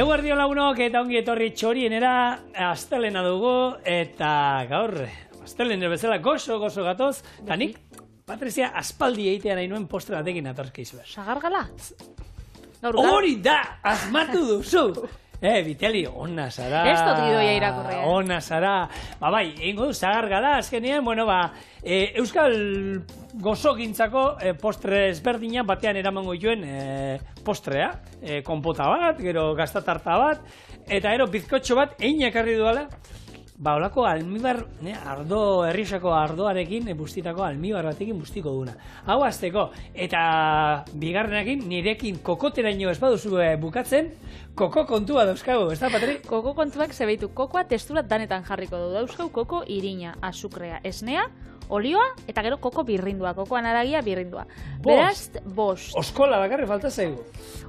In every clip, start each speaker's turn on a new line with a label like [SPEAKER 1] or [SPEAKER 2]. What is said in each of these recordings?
[SPEAKER 1] Eguerdio lagunok eta ongi etorri txorienera, astelena dugu, eta gaur, astelena bezala gozo gatoz, eta nik, Patrizia, aspaldi egitea nahi nuen postre batekin atorkizu.
[SPEAKER 2] Sagargala?
[SPEAKER 1] Hori da, asmatu duzu! Viteli, ona zara.
[SPEAKER 2] Ez dut gidoia irakurrea.
[SPEAKER 1] Ona zara. Bai, egingo du, sagargala, azkenean, Euskal gozogintzako postre ezberdina batean eramango joen postrea. Konpota bat, gero gaztatarta bat, eta gero bizkotxo bat egin ekarri duela. Olako almibar, herriosako ardoarekin, bustitako almibar batekin bustiko duna. Hau azteko, eta bigarrenakin, nirekin kokoteraino ez baduzu bukatzen, koko kontua dauzkagu, ez da, Patri?
[SPEAKER 2] Koko kontuak zebeitu, kokoa testurat danetan jarriko du. Dauzkau koko irina, azukrea, esnea, olioa, eta gero koko birrindua, kokoan aragia birrindua. Beraz, bost.
[SPEAKER 1] Oskola bakarri falta zaigu.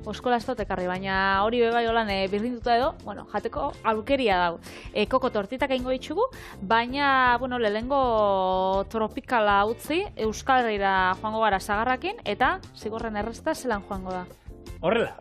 [SPEAKER 2] Oskola ez dut ekarri, baina hori bebai holan birrinduta edo, jateko aukeria dago. Koko tortitak egingo ditugu, baina, lehengo tropikala utzi, Euskal Herrira joango gara sagarrakin, eta zigorren errezta zelan joango da.
[SPEAKER 1] Horrela.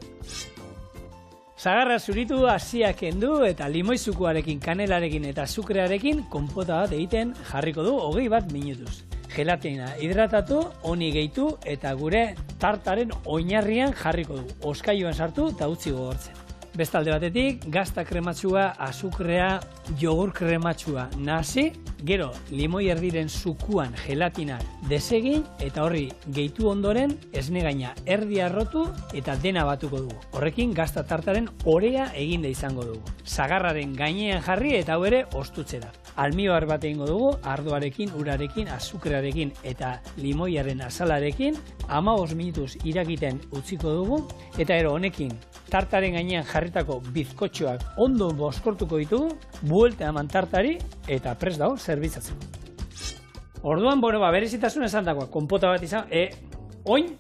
[SPEAKER 1] Sagarra zuritu, hasiak kendu eta limoizukuarekin, kanelarekin eta azukrearekin konpota bat egiten jarriko du 21 minutuz. Gelatina hidratatu, honi gehitu eta gure tartaren oinarrian jarriko du. Oskailuan sartu eta utzi gogortzen. Bestalde batetik, gazta krematsua, azukrea, jogur krematsua nahasi, gero limoi erdiren zukuan gelatina desegin eta horri gehitu ondoren esne gaina erdi arrotu eta dena batuko dugu. Horrekin gazta tartaren orea eginda izango dugu. Sagarraren gainean jarri eta hau ere ostutze da. Almibar bat egingo dugu, ardoarekin, urarekin, azukrearekin eta limoiaren azalarekin 15 minutuz irakiten utziko dugu eta gero honekin tartaren gainean jarritako bizkotxoak ondo boskortuko ditugu, buelta eman tartari eta prest dago zerbitzatzen. Orduan, berezitasun esan dagoa, konpota bat izan, oin,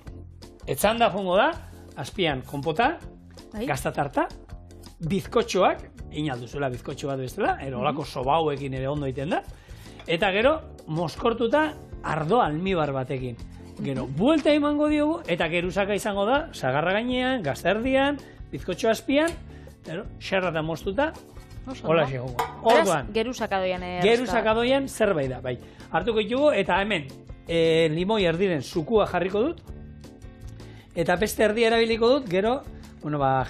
[SPEAKER 1] etzanda jongo da, azpian konpota, gazta tarta, bizkotxoak, inalduzuela bizkotxo bat bestela, olako sobauekin ere ondo egiten da, eta gero, moskortuta ardo almibar batekin. Gero, buelta emango diogu, eta geruzaka izango da, sagarra gainean, gazta erdian, bizkotxo azpian, xerra eta moztuta, hola xegoa.
[SPEAKER 2] Beraz, geruzakadoian
[SPEAKER 1] Geruzakadoian zerbait da, bai. Hartuko ditugu, eta hemen, limoi erdiren zukua jarriko dut, eta beste erdia erabiliko dut, gero,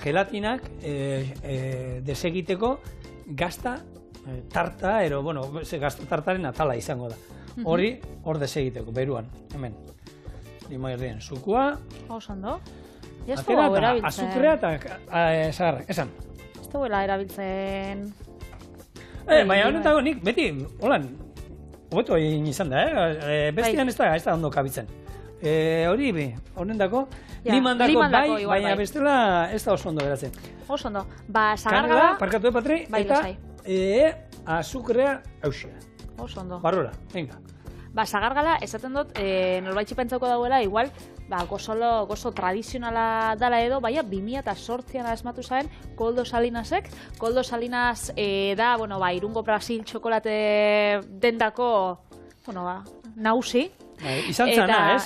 [SPEAKER 1] gelatinak desegiteko gazta tarta, gazta tartaren atala izango da. Hori, hor desegiteko, beruan, hemen. Limoi erdiren zukua.
[SPEAKER 2] Ondo.
[SPEAKER 1] Atera eta azukrea eta zagarrak, esan.
[SPEAKER 2] Ez duela erabiltzen...
[SPEAKER 1] Baina honetako nik, beti, holan, hobeto egin izan da, bestian ez da ondo kabitzen. Hori, honetako, limandako bai, baina bestela ez da oso ondo geratzen.
[SPEAKER 2] Oso ondo. Sagargala...
[SPEAKER 1] Parkatu Patri, eta azukrea hausia.
[SPEAKER 2] Oso ondo.
[SPEAKER 1] Barrora, venga.
[SPEAKER 2] Sagargala, esaten dut, norbaitxi pentsauko dauela, igual, gozo tradizionala dala edo, 2008an asmatu zaren Koldo Salinasek. Koldo Salinas da, Irungo Brasil txokolate dendako, nausi.
[SPEAKER 1] Izan zana,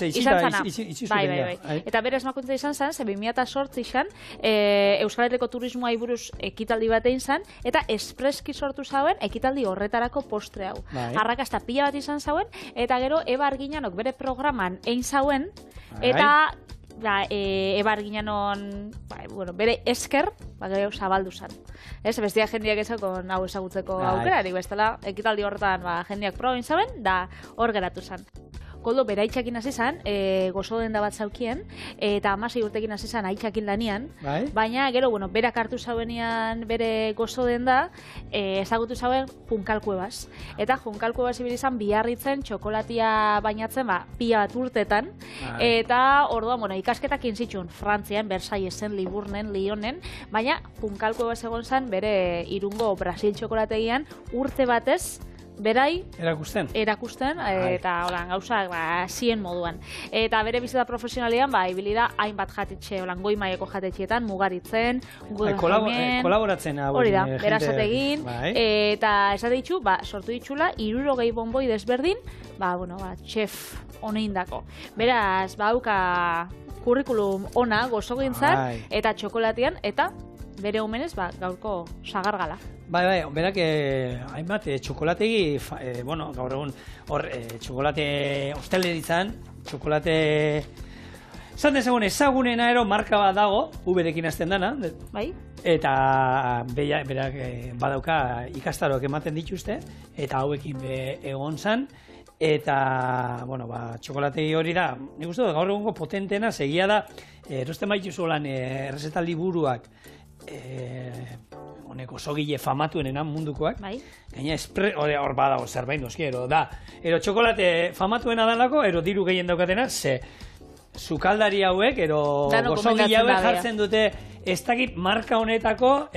[SPEAKER 2] Bai. Eta bere esmakuntza izan zen, 2008 izan, Euskal Herriko turismoa buruz ekitaldi bat egin zen, eta espreski sortu zauen ekitaldi horretarako postre hau. Arrakasta pila bat izan zauen, eta gero Eba Arginanok bere programan egin zauen, eta Eba Arginanon bere esker, gero zabaldu zen. Bestia jendeak ezakon hau ezagutzeko aukerarik, bestela ekitaldi horretan jendeak proba egin zauen, da hor geratu zen. Koldo bere aitzakin hasi zen, gozo denda bat zaukien, eta 16 urtekin hasi zen aitzakin lanian, baina gero, berak hartu zauenean bere gozo denda, ezagutu zauen Junkalkuebaz. Eta Junkalkuebaz ibili zen biarritzen txokolatia bainatzen, pila bat urtetan, eta orduan, ikasketak inzitxun, Frantzian, Versaillesen, Liburnen, Lyonen, baina Junkalkuebaz egon zen bere Irungo Brasil txokolategian urte batez, berai erakusten eta gauzak zien moduan. Eta bere bizita profesionalean ibili da hainbat jatetxe, goi mailako jatetxeetan, Mugaritzen,
[SPEAKER 1] kolaboratzen
[SPEAKER 2] hori da, berasategin, eta esate ditu, sortu ditxula 60 bonboi desberdin, chef honeindako. Beraz, hauka kurrikulum ona gozogintzan eta txokolatean, eta bere omenez, gaurko sagargala.
[SPEAKER 1] Bai, berak, hainbat, txokolategi, bueno, gaur egun, hor, txokolate osteleritzan, txokolate... Zan dezagun ezagunena marka bat dago, V-rekin hasten dana.
[SPEAKER 2] Bai.
[SPEAKER 1] Eta berak badauka ikastaroak ematen dituzte, eta hauekin egon zan. Eta, bueno, txokolategi hori da, nik uste gaur egungo potentena, segia da, erosten baituzu lan errezetaldi buruak, honeko sogile famatuenenan mundukoak.
[SPEAKER 2] Bai.
[SPEAKER 1] Gaina hor badago zerbait noski, da. Ero txokolate famatuena dalako, ero diru gehien daukatena, ze sukaldari hauek, ero gozogile hauek jartzen dute, ez dakit marka honetako,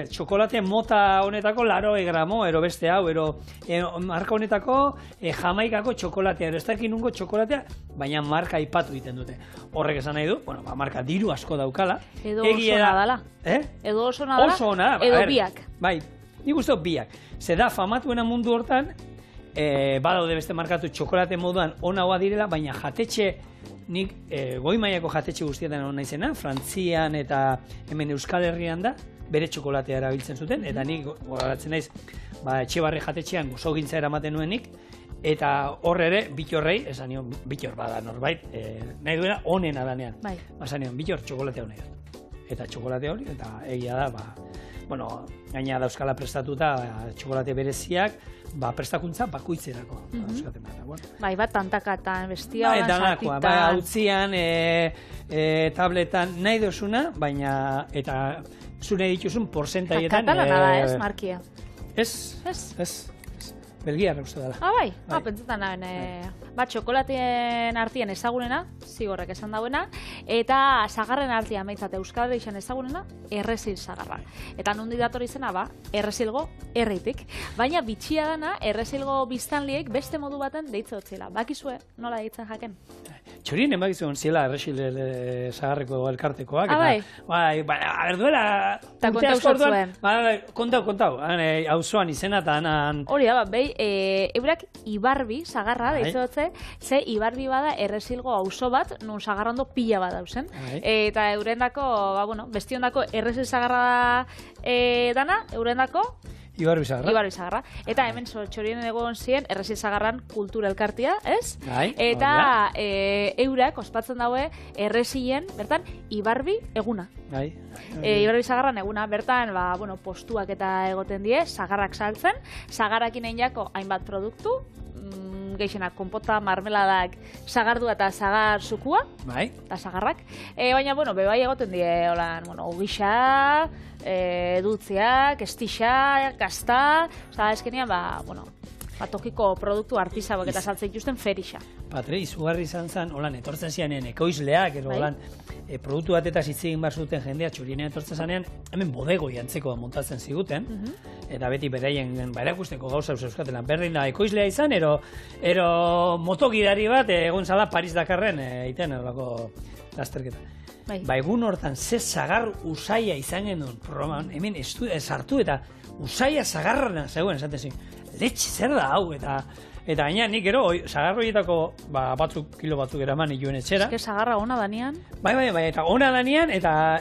[SPEAKER 1] txokolate mota honetako 80 gramo, ero beste hau, ero marka honetako Jamaikako txokolatea, ero ez dakit nungo txokolatea, baina marka aipatu egiten dute. Horrek esan nahi du, bueno, marka diru asko daukala.
[SPEAKER 2] Edo oso nadala. Edo oso nadala,
[SPEAKER 1] oso ona,
[SPEAKER 2] edo biak.
[SPEAKER 1] Bai, nik uste biak. Ze da, famatuena mundu hortan, badaude beste markatu txokolate moduan onagoa direla, baina jatetxe, nik goi mailako jatetxe guztietan hona izena, Frantzian eta hemen Euskal Herrian da, bere txokolatea erabiltzen zuten, eta nik gogoratzen naiz, Etxebarri jatetxean gozogintza eramaten nuenik, eta hor ere, bitorrei, esan nion, bitor bada norbait, nahi duena onena danean. Esan nion, bitor txokolatea honera. Eta txokolate hori, eta egia da, bueno, gaina dauzkala prestatuta txokolate bereziak, prestakuntza bakoitzerako.
[SPEAKER 2] Bai, bat tantakatan, bestia,
[SPEAKER 1] sartitan. Bai, hautzian, tabletan, nahi dozuna, baina, eta zure dituzun porzentaietan...
[SPEAKER 2] Katalana da, ez, markia?
[SPEAKER 1] Ez. Belgiarra uste dela.
[SPEAKER 2] Bai, pentsetan nahen. Txokolateen artean ezagunena, zigorrek esan dauena, eta sagarren artean meitzat Euskal Herrian ezagunena, errezil sagarra. Eta nondi dator izena, errezilgo erreitik. Baina bitxia dana, errezilgo biztanliek beste modu baten deitze hotzela. Bakizue, nola deitzen jaken?
[SPEAKER 1] Txorien emakizu ziela errezil sagarreko elkartekoak.
[SPEAKER 2] Bai,
[SPEAKER 1] duela...
[SPEAKER 2] Eta kontau sortzuen.
[SPEAKER 1] Kontau. Hauzoan izena eta hanan...
[SPEAKER 2] Hori da, eurak Ibarbi sagarra deitze hotze, ze Ibarbi bada errezilgo auzo bat, nun sagarrando pila bat dauzen. Eta eurendako, bestiondako errezil sagarra dana, eurendako...
[SPEAKER 1] Ibarbi
[SPEAKER 2] sagarra. Eta hemen txorien egon ziren errezil sagarran kultura elkartia, ez? Eta eurak ospatzen daue errezilen, bertan, Ibarbi eguna. Ibarbi sagarran eguna, bertan, postuak eta egoten die, sagarrak saltzen, sagarrakin einako hainbat produktu, gehienak konpota, marmeladak, sagardua eta sagar zukua, eta sagarrak. Baina, bebai egoten die, ogisa, dultzeak, estixa, gazta, eskenean, tokiko produktu artisauak eta saltzen dituzten ferixa.
[SPEAKER 1] Patre, izugarri izan zen, etortzen zianean ekoizleak, produktu batetaz hitz egin behar zuten jendea, txurienean etortzen zanean, hemen bodegoi antzeko montatzen ziguten, eta beti beraien erakusteko gauza euskatelan berdin da ekoizlea izan, ero motogidari bat egon zala Paris-Dakarren egiten erolako lasterketa. Egun hortan, ze zagar usaia izan genuen programan, hemen sartu eta usaia zagarrana zegoen, esaten zin, letxe zer da hau, eta gaina nik ero, zagar horietako kilo batzuk eraman ikuen etxera.
[SPEAKER 2] Eske zagarra ona danean?
[SPEAKER 1] Bai, eta ona danean, eta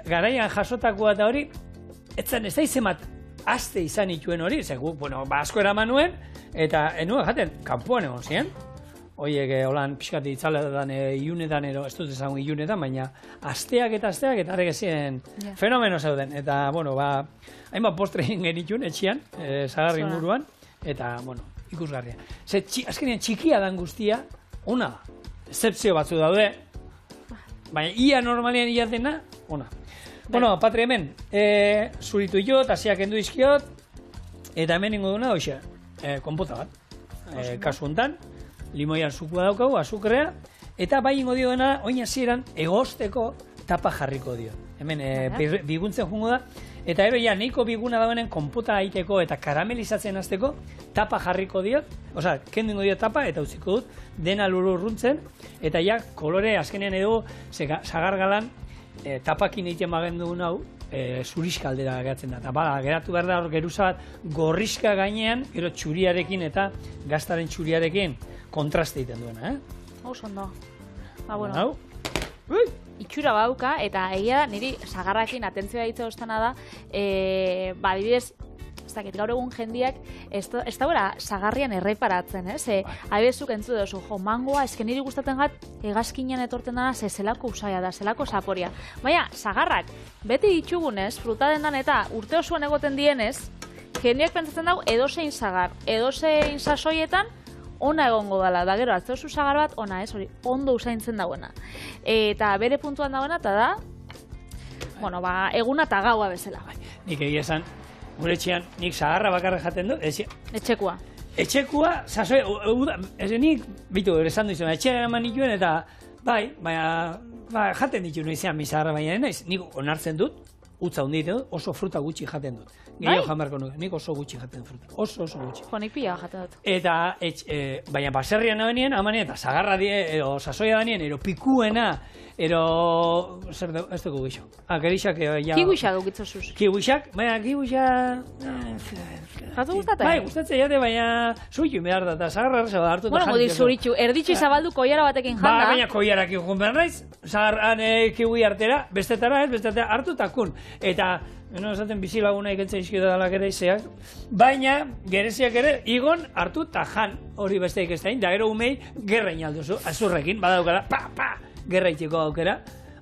[SPEAKER 1] garaian jasotakoa eta hori, ez da izemat aste izan ikuen hori, zegu, asko eraman nuen, eta enuen jaten, kanpoan egon ziren. Oiek, holan, pixkat itzaletan iunetan, ez dut ezagun iunetan, baina asteak eta arrek ezien fenomeno zeuden. Eta, hainbat postre egin genitun etxian, zagarri inguruan, eta, ikusgarria. Azkenean txikia dan guztia, ona, excepzio batzu daude, baina ia normalean ia dena, ona. Patri hemen, zuritu iot, hasiak endu izkiot, eta hemen ingo duna, konpota bat, kasu hontan, limoian zukua daukagu, azukrea, eta bai ingo dioena, oin hasieran egosteko tapa jarriko dio. Hemen, biguntzen jungo da, eta ero ja, neiko biguna dagoenen konpota aiteko eta karamelizatzen hasteko tapa jarriko dio, kendu ingo dio tapa, eta utziko dut, dena lururruntzen, eta ja, kolore azkenean edo, zagargalan, tapakin egiten magendu hau, zuriska aldera geratzen da. Eta geratu behar da hor geruza bat gorriska gainean, gero txuriarekin eta gaztaren txuriarekin kontraste egiten duena,
[SPEAKER 2] Oso ondo. itxura bauka, eta egia da, niri sagarrakin atentzioa ditza ostana da, adibidez, ez dakit, gaur egun jendiak ez da sagarrian erreparatzen, adibidezuk entzu dozu, mangoa, ezken niri gustatzen gat, hegazkinean etorten dana, zelako usaia da, zelako saporia. Baina, sagarrak, beti ditugunez, fruta dendan eta urte osoan egoten dienez, jendiak pentsatzen dau, edozein sagar, edozein sasoietan, ona egongo dela, da gero, atzeuzu sagar bat, ona ez, hori, ondo usaintzen dauena. Eta bere puntuan dauena, eta da, eguna eta gaua bezala.
[SPEAKER 1] Nik egia esan, gure etxean, nik sagarra bakarra jaten du,
[SPEAKER 2] Etxekua.
[SPEAKER 1] Etxekua, sasoi, nik, bitu, esan duzu, etxean eman nituen, eta, baina, jaten ditu noizean mi sagarra, baina naiz, nik onartzen dut, utza hundi dut, oso fruta gutxi jaten dut. Gehiago jamarko nuke, nik oso gutxi jaten fruta, oso gutxi.
[SPEAKER 2] Nik pila jaten dut.
[SPEAKER 1] Eta, baina baserrian nabenien, amanien, eta sagarra die, ero sasoia danien, ero pikuena, ero, zer dugu, ez dugu gixo. Gerixak, ja...
[SPEAKER 2] Kiwisa dugitzosuz.
[SPEAKER 1] Kiwixak, baina kiwisa...
[SPEAKER 2] Jatu gustatzen?
[SPEAKER 1] Bai, gustatzen jate, baina zuitu behar da, eta sagarra erraza da hartu eta
[SPEAKER 2] jantzeko. Bueno, zuritxu, erditxu zabaldu koiara batekin janda.
[SPEAKER 1] Baina koiarak ikun behar naiz, sagarran kiwi artera, bestetara ez, bestetara hartu eta kun. Eta, esaten bizilaguna ikentza izkio da gereizeak, baina gereziak ere igon hartu eta jan hori besteik ez da, da gero umei gerrein alduzu, azurrekin, badaukara, gerra itxeko aukera.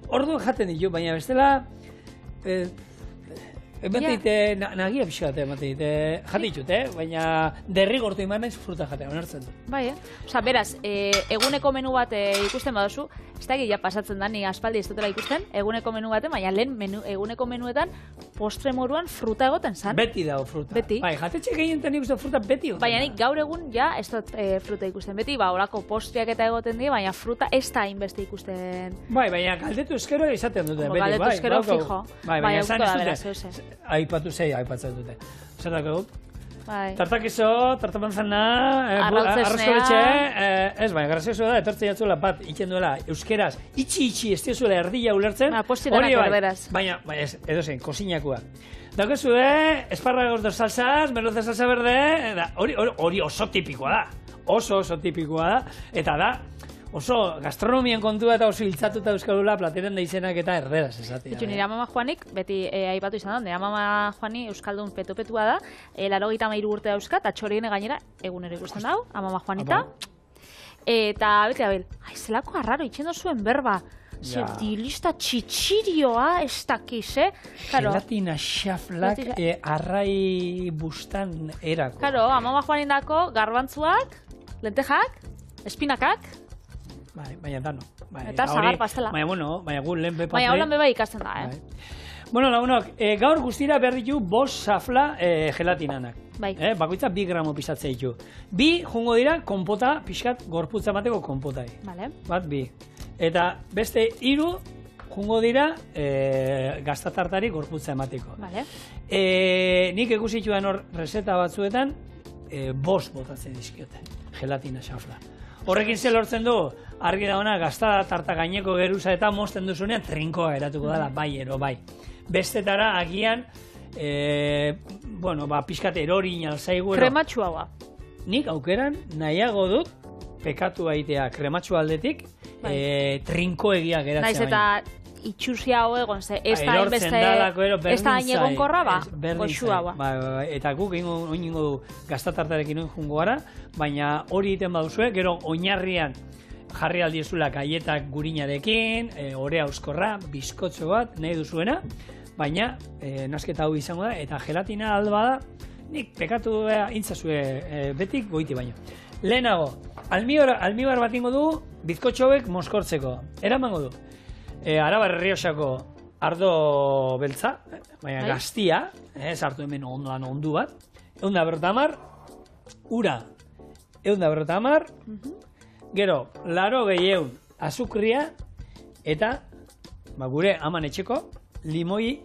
[SPEAKER 1] Orduan jaten ditu, baina bestela, emateite, nagia pixkate emateite, jatitut, baina derrigortu iman naiz fruta jatea, onartzen du.
[SPEAKER 2] Bai, Osa, beraz, eguneko menu bat ikusten baduzu, ez da egia pasatzen da, ni aspaldi ez dutela ikusten, eguneko menu baten, baina lehen eguneko menuetan postre moruan fruta egoten zan.
[SPEAKER 1] Beti dago fruta.
[SPEAKER 2] Beti.
[SPEAKER 1] Bai, jatetxe gehienten ikusten fruta beti egoten.
[SPEAKER 2] Baina nik gaur egun ja ez dut fruta ikusten. Beti, orako postreak eta egoten dira, baina fruta ez da hainbeste ikusten.
[SPEAKER 1] Bai, baina galdetu eskero izaten dute.
[SPEAKER 2] Galdetu eskero fijo.
[SPEAKER 1] Bai, baina esan ez dute. Aipatu zei, aipatzen dute. Zer dako dut?
[SPEAKER 2] Bai.
[SPEAKER 1] Tartakizo, tartamanzana, arrozkoletxe, ez baina, grazioso da, etortzea jatzuela bat, iken duela, euskeraz, itxi, ez diozuela erdila ulertzen,
[SPEAKER 2] hori bai,
[SPEAKER 1] baina, edo zen, kozinakua. Daukezu esparragos dos salsas, merluza salsa berde, hori oso tipikoa da, oso tipikoa da, eta da, oso gastronomian kontua eta oso hiltzatuta euskalula plateren da izenak eta erderaz esatia.
[SPEAKER 2] Itxu, nire amama Juanik, beti aipatu izan da, nire amama Juani euskaldun petu-petua da, 93 urte dauzka, eta txorien gainera egunero ikusten dau, amama Juanita. Eta, beti abil, zelako arraro, itxendo zuen berba, dilista txitxirioa ez dakiz,
[SPEAKER 1] Gelatina xaflak arrai bustan erako.
[SPEAKER 2] Karo, amama Juanindako garbantzuak, lentejak, espinakak,
[SPEAKER 1] baina dano.
[SPEAKER 2] Eta sagar pastela.
[SPEAKER 1] Baina gu lehen bepa.
[SPEAKER 2] Baina holan beba ikasten da,
[SPEAKER 1] Bueno, lagunok, gaur guztira behar ditu 5 xafla gelatinanak. Bakoitza 2 gramo pisatzea ditu. 2 jungo dira konpota, pixkat gorputza mateko konpotai. Bat, 2. Eta beste 3 jungo dira gaztatartari gorputza emateko. Nik ikusituan hor reseta batzuetan 5 botatzen dizkiote, gelatina xafla. Horrekin zer lortzen du, argi dauna gazta tarta gaineko geruza eta mozten duzunean trinkoa eratuko dela, bai. Bestetara agian, pixkat erorin alzaigu.
[SPEAKER 2] Krematxua ba.
[SPEAKER 1] Nik aukeran nahiago dut, pekatu aitea krematxu aldetik, trinkoegia geratzea.
[SPEAKER 2] Naiz eta itxusia hau egon, ez da hain egon korra ba, goxua ba.
[SPEAKER 1] Eta guk ingo du gaztatartarekin jungo gara, baina hori egiten baduzue, gero oinarrian jarri aldiezula gaietak gurinarekin, orea euskorra, bizkotxo bat, nahi duzuena, baina nasketa hau izango da, eta gelatina alba da, nik pekatu intzazue betik goiti baino. Lehenago, almibar bat ingo du, bizkotxoek moskortzeko, eramango du. Arabar Errioxako ardo beltza, baina gaztia, sartu hemen ondu bat, 150, ura, 150, gero, 80 azukria, eta gure aman etxeko limoi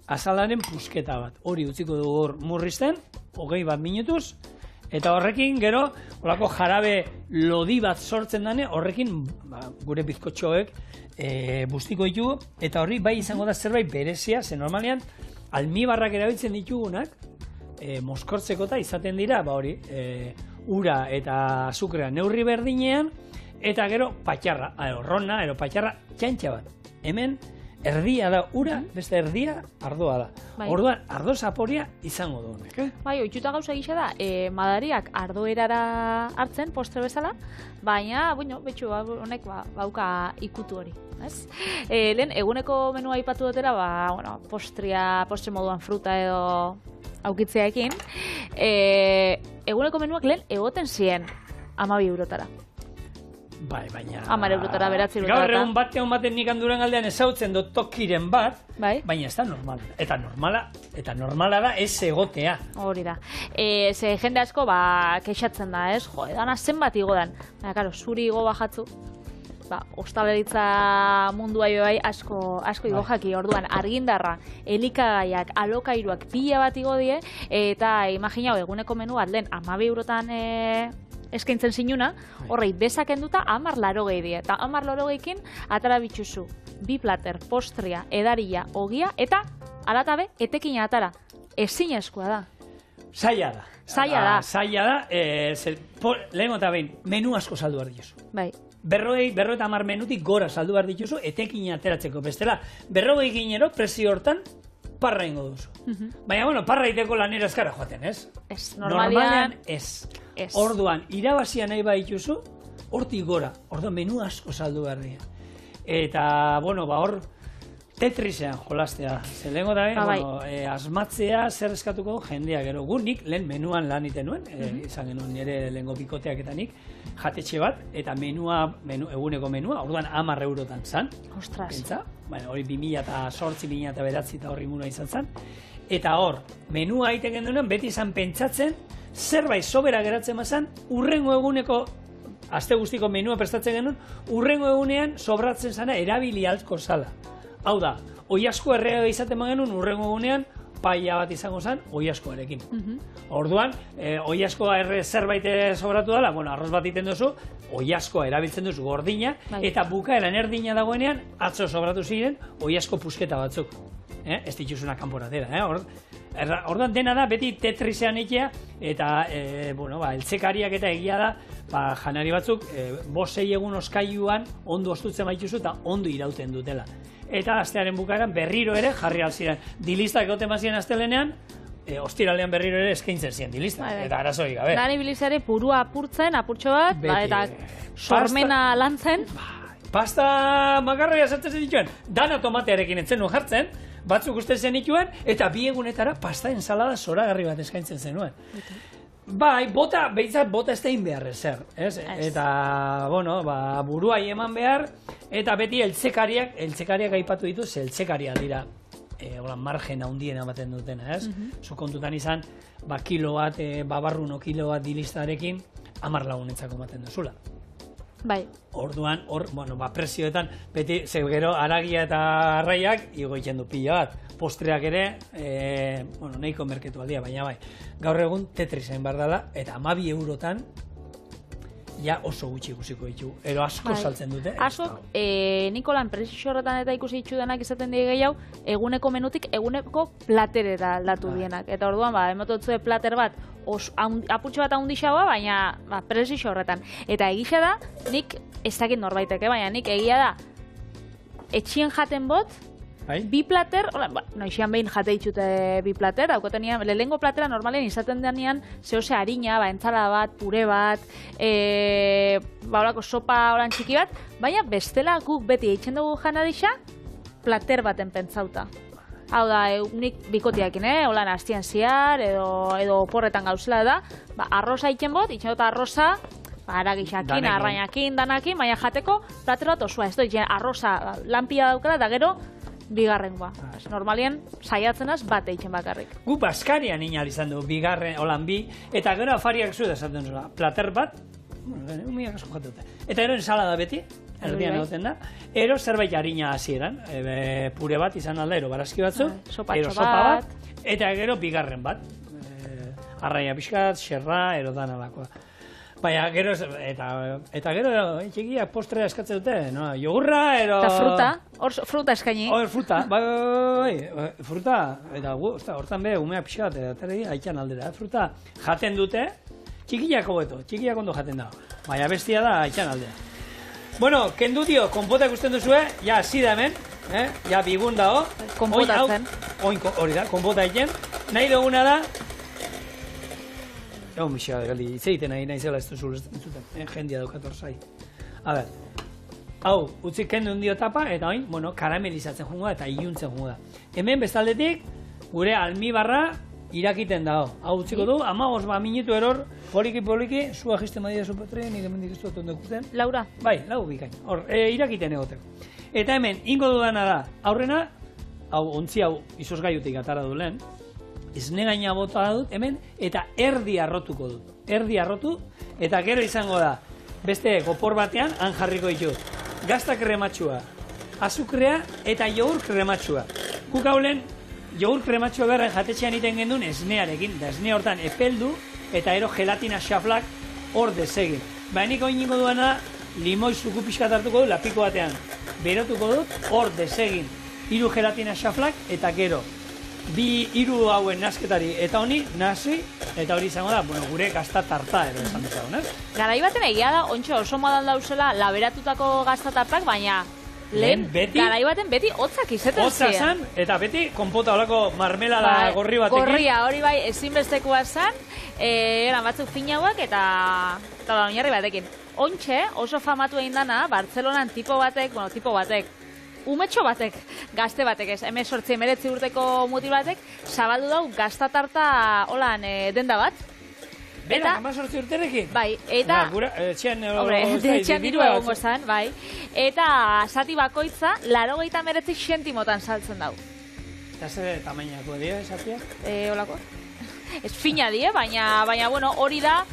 [SPEAKER 1] azalaren pusketa bat. Hori utziko dugu hor murrizten, 21 minutuz, eta horrekin, gero, horako jarabe lodi bat sortzen dane, horrekin gure bizkotxoek bustiko ditugu, eta horri bai izango da zerbait berezia, ze normalean almibarrak erabiltzen ditugunak, moskortzeko eta izaten dira, ura eta azukrea neurri berdinean, eta gero patxarra, ronna, patxarra, txantxa bat. Hemen, erdia da ura, beste erdia ardoa da. Orduan, ardo zaporia izango du honek.
[SPEAKER 2] Bai, oituta gauza gisa da, madariak ardoerara hartzen, postre bezala, baina, betxu honek bauka ikutu hori. Lehen, eguneko menua aipatu dutera, postre moduan fruta edo aukitzeaekin, eguneko menuak lehen egoten ziren 12 eurotara.
[SPEAKER 1] Bai, baina...
[SPEAKER 2] 10 eurotara, 9 eurotara.
[SPEAKER 1] Gaur egun batean nik handuran aldean ezautzen dut tokiren bat, baina ez da normala. Eta normala da ez egotea.
[SPEAKER 2] Hori da. Ze jende asko kexatzen da, ez? Jo, edana zenbat igo dan. Baina, karo, zuri igo bajatzu. Ostalaritza mundua bai asko igo jaki, orduan argindarra, elikagaiak, alokairuak pila bat igo die, eta imaginau eguneko menu bat lehen 12 eurotan eskaintzen zinuna, horrei bezaken duta 10,80 die, eta 10,80ekin atara bitxuzu, 2 plater, postria, edaria, ogia, eta alatabe, etekin atara. Ezinezkoa da.
[SPEAKER 1] Zaila da. Zaila da, lehen eta behin, menu asko saldu behar dituzu.
[SPEAKER 2] Bai.
[SPEAKER 1] 50 menutik gora saldu behar dituzu, etekin ateratzeko bestela. 40 ginero, prezio hortan, parra ingo duzu. Baina, parra iteko lanera eskara joaten, ez?
[SPEAKER 2] Ez,
[SPEAKER 1] normalean ez. Orduan, irabazia nahi badituzu, hortik gora. Orduan, menu asko saldu behar dira. Eta, hor, Tetrisean jolastea. Zelengo da, asmatzea zer eskatuko jendea gero. Nik lehen menuan lan iten nuen, izan genuen nire lehengo bikoteak eta nik, jatetxe bat, eta eguneko menua, orduan 10 eurotan zan.
[SPEAKER 2] Ostras.
[SPEAKER 1] Hori 2008, 2009 eta horri muna izan zan. Eta hor, menua egiten genuen, beti izan pentsatzen, zerbait sobera geratzen mazan, urrengo eguneko, aste guztiko menua prestatzen genuen, urrengo egunean sobratzen zana erabili altko zala. Hau da, oiasko errea izaten genuen urrengo egunean, paia bat izango zen, oiaskoarekin. Orduan, oiaskoa zerbait sobratu dela, arroz bat iten duzu, oiaskoa erabiltzen duzu gordina, eta bukaeran erdina dagoenean, atzo sobratu ziren, oiasko pusketa batzuk. Ez dituzuna kanporatera. Orduan dena da, beti Tetrisean egitea, eta eltzekariak eta egia da, janari batzuk, 5-6 egun oskailuan ondo ostutzen baituzu eta ondo irauten dutela. Eta astearen bukaeran berriro ere jarri alziren. Dilistak egoten bazien astelenean, ostiralean berriro ere eskaintzen ziren dilistak. Eta arazoik gabe.
[SPEAKER 2] Nari bilizare purua apurtzen, apurtxo bat, eta sormena lantzen.
[SPEAKER 1] Pasta makarroia sartzen dituen, dana tomatearekin entzen nuen jartzen, batzuk uste zen dituen, eta 2 egunetara pasta ensalada zoragarri bat eskaintzen zenuen. Bai, behitzat bota ez da behar ezer, ez? Eta, burua eman behar, eta beti eltzekariak aipatu dituz, eltzekariak dira, margen handien ematen dutena, ez? Kontutan izan, kilo bat, babarruno kilo bat dilistarekin, 10 lagunetzako ematen duzula.
[SPEAKER 2] Bai.
[SPEAKER 1] Orduan, prezioetan, beti, gero, aragia eta arraiak, igo egiten du pila bat. Postreak ere, nahiko merketu aldia, baina bai. Gaur egun Tetrisean behar dela, eta 12 eurotan, ja oso gutxi ikusiko ditu. Ero asko saltzen dute.
[SPEAKER 2] Asko, Nikolan prezio horretan eta ikusi ditu denak izaten die gehiago, eguneko menutik eguneko platerera aldatu dienak. Eta orduan, emototzu plater bat, apurtxo bat handixagoa, baina prezio horretan. Eta egisa da, nik ez dakit norbaiteke, baina nik egia da, etxien jaten bot, 2 plater, noixian behin jate ditute 2 plater, daukotenian, lehengo platera normalen izaten denean, zehose harina, entzala bat, pure bat, horako sopa horan txiki bat, baina bestela guk beti eitzen dugu janadisa, plater baten pentsauta. Hau da, nik bikotiakin, holan hastian ziar, edo oporretan gauzela da, arroza eitzen bot, eitzen dut arroza, aragixakin, arrainakin, danakin, baina jateko plater bat osua, ez dut, arroza lanpia daukala, da gero, bigarrengoa. Normalien, saiatzenaz bat eitzen bakarrik.
[SPEAKER 1] Gu Baskarian inal izan du, holan bi, eta gero afariak zu da esaten zula. Plater bat, umiak asko jatute. Eta gero ensalada beti, erdian egoten da. Ero zerbait harina hasieran, pure bat izan alda, ero barazki batzu, ero sopa bat, eta gero bigarren bat. Arraia pixkat, xerra, ero dan alakoa. Baina, gero, eta gero, txikiak postrea eskatzen dute, jogurra, ero...
[SPEAKER 2] Eta fruta, fruta eskaini.
[SPEAKER 1] Fruta, fruta, eta hortan be, umeak pixat, eta haitan aldera, fruta jaten dute, txikiak hobeto, txikiak ondo jaten da, baina bestia da haitan aldera. Bueno, kendu dio, konpota ikusten duzue, ja, hasi da hemen, ja, bigun dago.
[SPEAKER 2] Konpotatzen.
[SPEAKER 1] Hori da, konpota egiten. Nahi duguna da, Mixa, galdi, itzeiten nahi zela ez duzu entzuten, jendia daukat orzai. A ber, hau, utzik kendu dio tapa, eta oin, bueno, karamelizatzen jungo da, eta iluntzen jungo da. Hemen, bestaldetik, gure almibarra irakiten dago. Hau utziko du, 15 minutu eror, poliki, zua jiste madia supetri, nire mendik ez dut ondok usten.
[SPEAKER 2] Laura?
[SPEAKER 1] Bai, lau bikain, hor, irakiten egoteko. Eta hemen, ingo dudana da, aurrena, hau, ontzi hau, izosgaiutik atara du lehen, esne gaina bota dut, hemen, eta erdi arrotuko dut. Erdi arrotu, eta gero izango da, beste gopor batean, han jarriko ditut. Gazta krematxua, azukrea eta jogur krematxua. Guk haulen, jogur krematxua berren jatetxean iten gendun esnearekin, da esne hortan epeldu, eta ero gelatina xaflak hor desegin. Bainik oiniko duena, limoi zuku pixkat hartuko du, lapiko batean. Berotuko dut, hor desegin. 3 gelatina xaflak, eta gero. 3 hauen nasketari, eta honi, nasi, eta hori izango da, bueno, gure gazta tarta, esan dezagun, ez?
[SPEAKER 2] Garai baten egia da, ontsa oso modan dauzela, laberatutako gazta tartak, baina lehen, garai baten beti hotzak izeten ziren.
[SPEAKER 1] Hotza zan, eta beti konpota olako marmelada gorri batekin.
[SPEAKER 2] Gorria, hori bai, ezinbestekoa zan, batzuk finauak eta oinarri batekin. Ontxe, oso famatu egin dana, Bartzelonan tipo batek, umetxo batek, gazte batek ez, 18-19 urteko mutil batek, zabaldu dau gazta tarta holan denda bat.
[SPEAKER 1] Berak, 18 urterekin?
[SPEAKER 2] Bai, eta... Etxean diru egongo zan, bai. Eta zati bakoitza, 89 zentimotan saltzen dau.
[SPEAKER 1] Eta zer tamainako dira, esatiak?
[SPEAKER 2] Olako. Ez fina die, baina, bueno, hori da...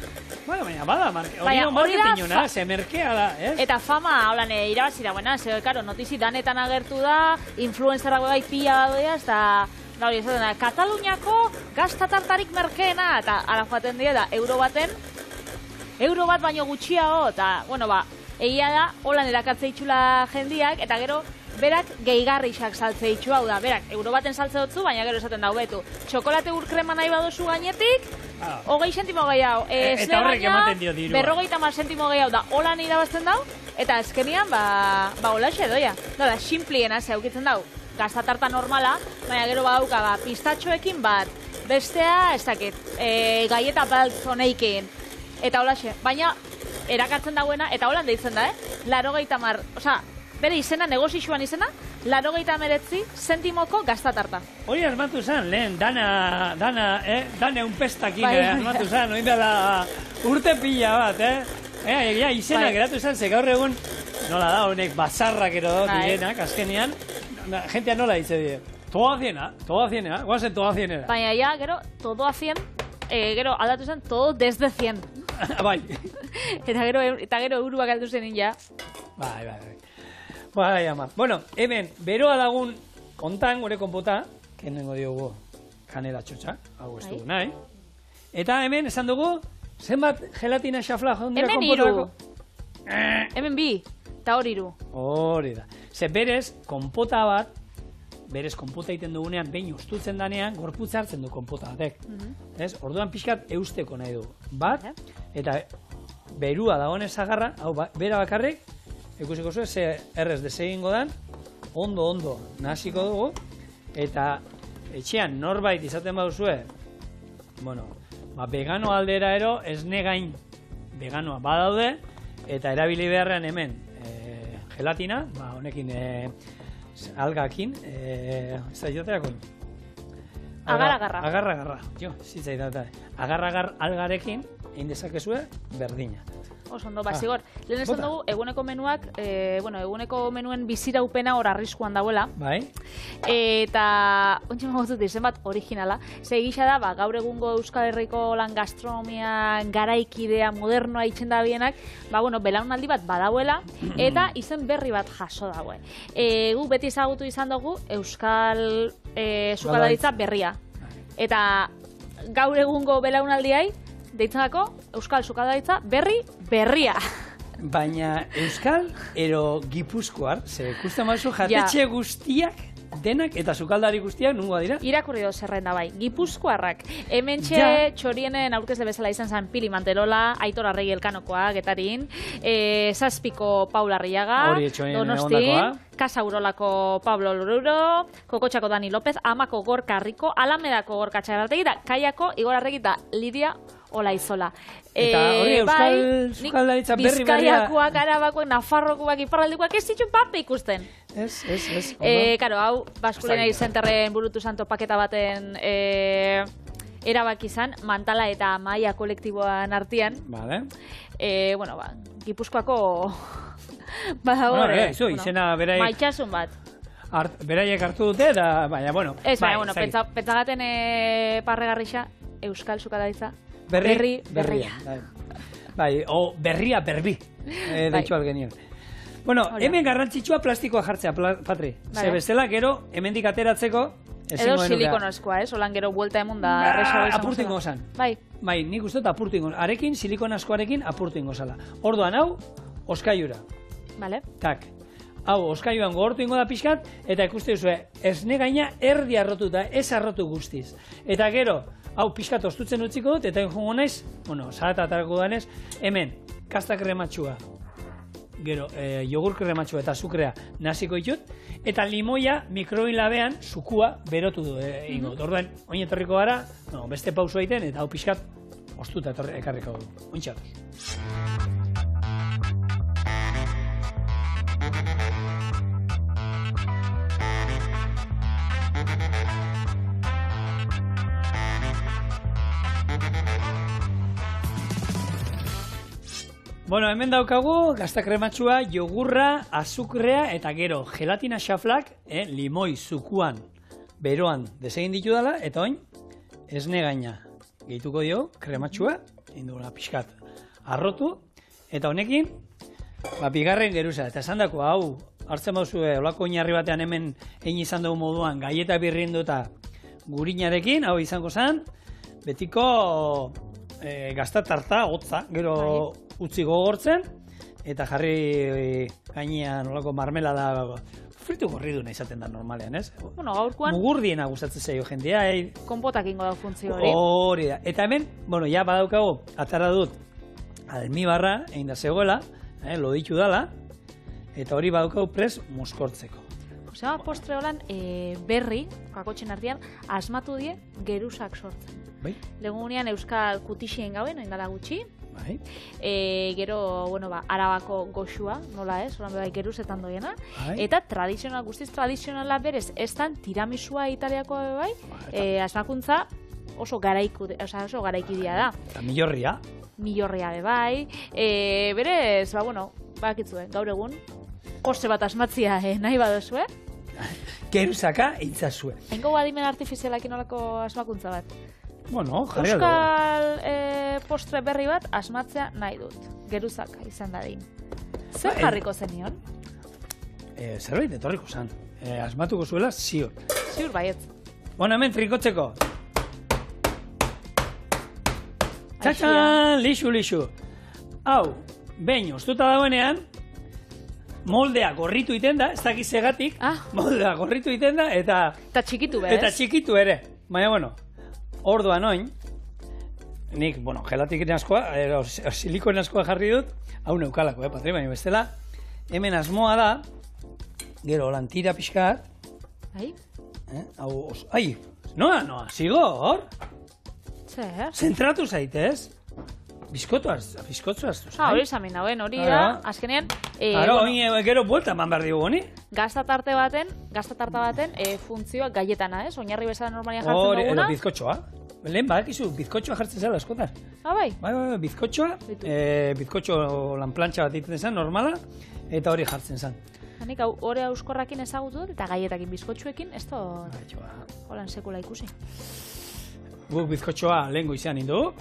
[SPEAKER 1] Bueno, baina bada, marketinguna, ze merkea da, ez?
[SPEAKER 2] Eta fama, holan, irabazi da, buena, ze, karo, notizi danetan agertu da, influencerak bai pila badoia, eta... Hori, ez da, Kataluniako gazta tartarik merkeena, eta ara joaten dira, da, euro bat baino gutxiago, eta, bueno, egia da, holan erakatze itxula jendiak, eta gero, berak gehigarrixak saltze itxu, hau da, berak, euro baten saltze dutzu, baina gero esaten dau, betu, txokolate urkrema nahi badozu gainetik, 20 zentimo gehiago,
[SPEAKER 1] eta horrek ematen dio dirua.
[SPEAKER 2] 50 zentimo gehiago, da, holan irabazten dau, eta azkenian, holaxe doia, da, simpliena ze aukitzen dau. Gazta tarta normala, baina gero badauka pistatxoekin bat, bestea, ez dakit, gaieta baltzoneikin, eta holaxe, baina erakartzen dauena, eta holan deitzen da, 80, osea, bere izena, negozixuan izena, 89 zentimoko gazta tarta.
[SPEAKER 1] Hori asmatu zen, lehen, dana unpestakin asmatu zen, oin dela urte pila bat, izena geratu zen, ze gaur egun, nola da, honek bazarrak edo direnak, azkenean, jentea nola ditze die. Todo a ciena, guazen todo a cienera.
[SPEAKER 2] Baina ya, gero, todo a 100, gero aldatu zen, todo desde 100.
[SPEAKER 1] Bai.
[SPEAKER 2] Eta gero euroak aldu zen ja.
[SPEAKER 1] Bai, ama. Bueno, hemen, beroa dagun kontan gure konpota, kenengo diogu kanela txotxa, hau ez dugu nahi. Eta hemen, esan dugu, zenbat gelatina xafla jondira konpotarako?
[SPEAKER 2] Hemen 2, eta hori 3.
[SPEAKER 1] Hori da. Ze berez, konpota bat, konpota egiten dugunean, behin ustutzen danean, gorputza hartzen du konpota batek. Orduan pixkat eusteko nahi du. Bat, eta berua dagoen ezagarra, hau, bera bakarrik, ikusiko zuen, ze errez desegingo dan, ondo nahasiko dugu, eta etxean norbait izaten baduzue, bueno, vegano aldera ero, esne gain veganoa badaude, eta erabili beharrean hemen, gelatina, honekin algakin, ez da joteako?
[SPEAKER 2] Agar-agarra.
[SPEAKER 1] Agar-agarra, zitzai da. Agar-agar algarekin, egin dezakezue, berdina.
[SPEAKER 2] Oso ondo, zigor. Lehen esan dugu, eguneko menuak, eguneko menuen biziraupena hor arriskuan dauela.
[SPEAKER 1] Bai.
[SPEAKER 2] Eta, ontsi magotut izen bat originala. Ze egisa da, gaur egungo Euskal Herriko lan gastronomia garaikidea modernoa itxen da bienak, belaunaldi bat badauela, eta izen berri bat jaso daue. Gu beti ezagutu izan dugu Euskal sukaldalitza berria. Eta gaur egungo belaunaldiai, deitzako, Euskal sukaldalitza berria.
[SPEAKER 1] Baina Euskal ero Gipuzkoar, ze ikusten mazu jatetxe guztiak denak eta sukaldari guztiak nungoa dira?
[SPEAKER 2] Irakurri do zerrenda bai. Gipuzkoarrak. Hementxe txorienen aurkezle bezala izan zen Pili Manterola, Aitor Arregi Elkanokoa, Getarin, Zazpiko Paula Arriaga, Donostin, Casa Urolako Pablo Lururo, Kokotxako Dani López, Amako Gorka Rico, Alamedako Gorka Txagartegi da, Kaiako Igor Arregi da Lidia Olaizola.
[SPEAKER 1] Eta hori euskal sukaldaritza berri berria.
[SPEAKER 2] Bizkaiakoak, Arabakoak, Nafarrokoak, Iparraldikoak ez ditu pape ikusten.
[SPEAKER 1] Ez.
[SPEAKER 2] Karo, hau, Baskulinari Zenterren burutu santo paketa baten erabaki izan, Mantala eta Maia kolektiboan artean.
[SPEAKER 1] Vale.
[SPEAKER 2] Gipuzkoako badago
[SPEAKER 1] izena beraiek
[SPEAKER 2] maitasun bat.
[SPEAKER 1] Beraiek hartu dute, da, baina, bueno.
[SPEAKER 2] Ez, baina, pentsagaten parregarrixa, euskal sukaldaritza berria.
[SPEAKER 1] Bai, o berria berbi, deitxo algenien. Bueno, hemen garrantzitsua plastikoa jartzea, Patri. Ze bestela, gero, hemendik ateratzeko,
[SPEAKER 2] edo silikonozkoa, holan gero buelta emun da erresago izan.
[SPEAKER 1] Apurtu ingo zan. Bai, nik uste dut apurtu ingo. Arekin, silikonazkoarekin apurtu ingo zala. Orduan hau, oskaiura.
[SPEAKER 2] Vale.
[SPEAKER 1] Tak. Hau, oskaiuan gogortu ingo da pixkat, eta ikuste duzue, esne gaina erdi arrotuta, ez arrotu guztiz. Eta gero, hau pixkat ostutzen utziko dut, eta enjongo naiz, zarata atarako danez, hemen, kasta krematxua, gero, jogur krematxua eta azukrea naziko ditut, eta limoia mikroin labean sukua berotu du ingo. Orduan, oin etorriko gara, beste pausu egiten, eta hau pixkat ostuta ekarriko du. Ointxatuz. Bueno, hemen daukagu gazta krematxua, jogurra, azukrea eta gero gelatina xaflak, limoi zukuan beroan desegin ditu dela, eta oin, esne gaina gehituko dio krematxua, indugula pixkat arrotu, eta honekin, bigarren geruza, eta esan dako, hau, hartzen bauzue, olako oinarri batean hemen egin izan dugu moduan, gaieta birrindu eta gurinarekin, hau izango zen, betiko gazta tarta, hotza, gero utzi gogortzen, eta jarri gainean olako marmelada fritu gorriduna izaten da normalean, ez?
[SPEAKER 2] Bueno, gaurkoan
[SPEAKER 1] mugurdiena gustatzen zaio jendea.
[SPEAKER 2] Konpotak ingo da funtzio hori.
[SPEAKER 1] Hori da. Eta hemen, ja badaukago, atara dut almibarra, egin da zegoela, loditu dala, eta hori badaukago prest muskortzeko.
[SPEAKER 2] Joseba postre holan berri, kakotxen artean, asmatu die geruzak sortzen.
[SPEAKER 1] Bai?
[SPEAKER 2] Legunean euskal kutixien gauen, oindala gutxi.
[SPEAKER 1] Bai.
[SPEAKER 2] Gero, Arabako goxua, nola ez, horan bai geruzetan doiena.
[SPEAKER 1] Bai.
[SPEAKER 2] Eta guztiz tradizionala berez, ez dan tiramisua italiako bai, asmakuntza oso garaikidia da.
[SPEAKER 1] Eta millorria.
[SPEAKER 2] Millorria bai. Berez, bakitzue, gaur egun, postre bat asmatzia nahi badozue.
[SPEAKER 1] Geruzaka eitzazue.
[SPEAKER 2] Hengo adimen artifizialakin olako asmakuntza bat.
[SPEAKER 1] Jarri
[SPEAKER 2] euskal postre berri bat asmatzea nahi dut. Geruzaka izan dadin. Zer jarriko zenion?
[SPEAKER 1] Zerbait etorriko zan. Asmatuko zuela, ziur.
[SPEAKER 2] Ziur baietz.
[SPEAKER 1] Hemen trikotzeko. Txatxan, lixu. Hau, behin, ostuta dagoenean, moldea gorritu iten da, ez dakiz egatik, moldea gorritu iten da, eta
[SPEAKER 2] txikitu bez.
[SPEAKER 1] Eta txikitu ere. Baina, orduan oin, nik, gelatikin askoa, silikoen askoa jarri dut, hau neukalako, Patri, baina bestela, hemen asmoa da, gero, lantira pixkat, noa, zigor, zentratu zaitez, bizkotzu aztu zai.
[SPEAKER 2] Hori zamin dauen, hori da, azkenean...
[SPEAKER 1] Gero buelta eman behar digu, honi?
[SPEAKER 2] Gazta tarta baten funtzioa gaietana, ez? Oinarri bezala normalian jartzen duguna.
[SPEAKER 1] Edo bizkotxoa. Lehen badakizu, bizkotxoa jartzen zela askotan.
[SPEAKER 2] Bai?
[SPEAKER 1] Bai, bizkotxoa, bizkotxo lanplantxa bat egiten zen, normala, eta hori jartzen zen.
[SPEAKER 2] Hanik, hori euskorrakin ezagutu dut, eta gaietakin bizkotxuekin, ez da holan sekula ikusi.
[SPEAKER 1] Guk bizkotxoa lehen goizean indu,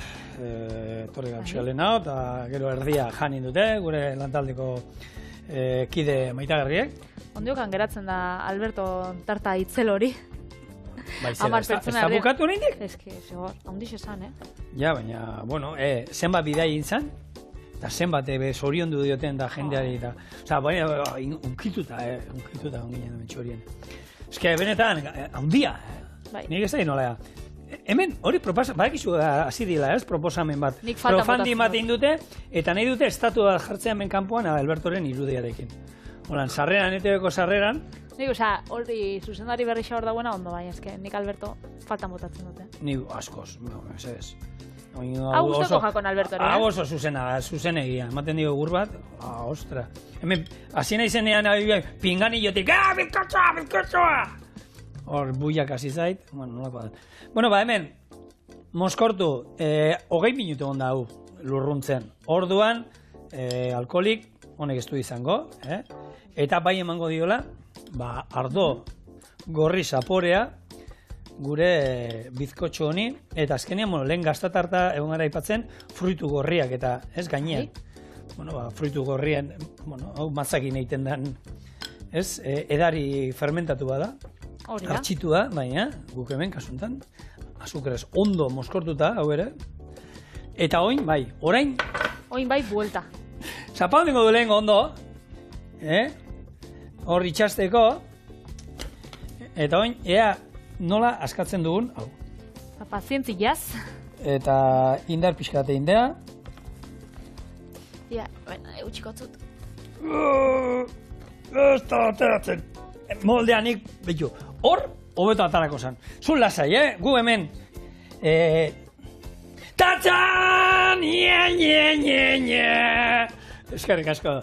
[SPEAKER 1] torri gauxia lehen hau, eta gero erdia jan indute, gure lantaldeko kide maitagarriek.
[SPEAKER 2] Ondiokan geratzen da Alberto tarta itzel hori.
[SPEAKER 1] Ez da bukatu nindik?
[SPEAKER 2] Ez que, ondix esan,
[SPEAKER 1] Ja, baina, zenbat bidai intzan, eta zenbat zoriondu dioten da jendeari, eta, unkituta onginen mentxorien. Eske, benetan, handia.
[SPEAKER 2] Bai.
[SPEAKER 1] Nik ez da nola. Hemen, hori badakizu hasi dila, ez, proposamen bat.
[SPEAKER 2] Nik falta
[SPEAKER 1] Crowdfunding bat
[SPEAKER 2] botatzen
[SPEAKER 1] dute, eta nahi dute estatua jartzea hemen kanpoan Albertoren irudiarekin. Holan, sarreran, ETV-ko sarreran.
[SPEAKER 2] Nik, hori zuzendari berri xaur dagoena ondo, bai, eske, nik Alberto faltan botatzen dute.
[SPEAKER 1] Nik askoz, ez.
[SPEAKER 2] Hau guztoko jakon Albertori,
[SPEAKER 1] Hau oso zuzenegia. Ematen digo gur bat, ostra. Hemen, hasi nahi zenean, pinganillotik, bizkotxoa! Hor, buiak hasi zait, nolako da. Bueno, hemen, moskortu, 20 minutu onda hau lurruntzen. Orduan, alkoholik, honek ez du izango, eta bai emango diola, ardo gorri zaporea, gure bizkotxo honi, eta azkenean, lehen gaztatarta egon gara aipatzen, fruitu gorriak, eta ez gainean. Fruitu gorrien, hau matzakin egiten den, ez, edari fermentatu bada, hartxitua, baina, guk hemen kasuntan, azukrez ondo moskortuta, hau ere, eta orain,
[SPEAKER 2] buelta.
[SPEAKER 1] Zapau dengo du lehenko ondo, hor itxasteko, eta oin, ea nola askatzen dugun, hau.
[SPEAKER 2] Pazientziaz.
[SPEAKER 1] Eta indar pixkate indea.
[SPEAKER 2] Ja, eutxikotzut.
[SPEAKER 1] Ez da ateratzen. Moldeanik, betu, hor, hobeto atarako zen. Zun lasai, gu hemen. Tatzan! Nye! Eskerrik asko.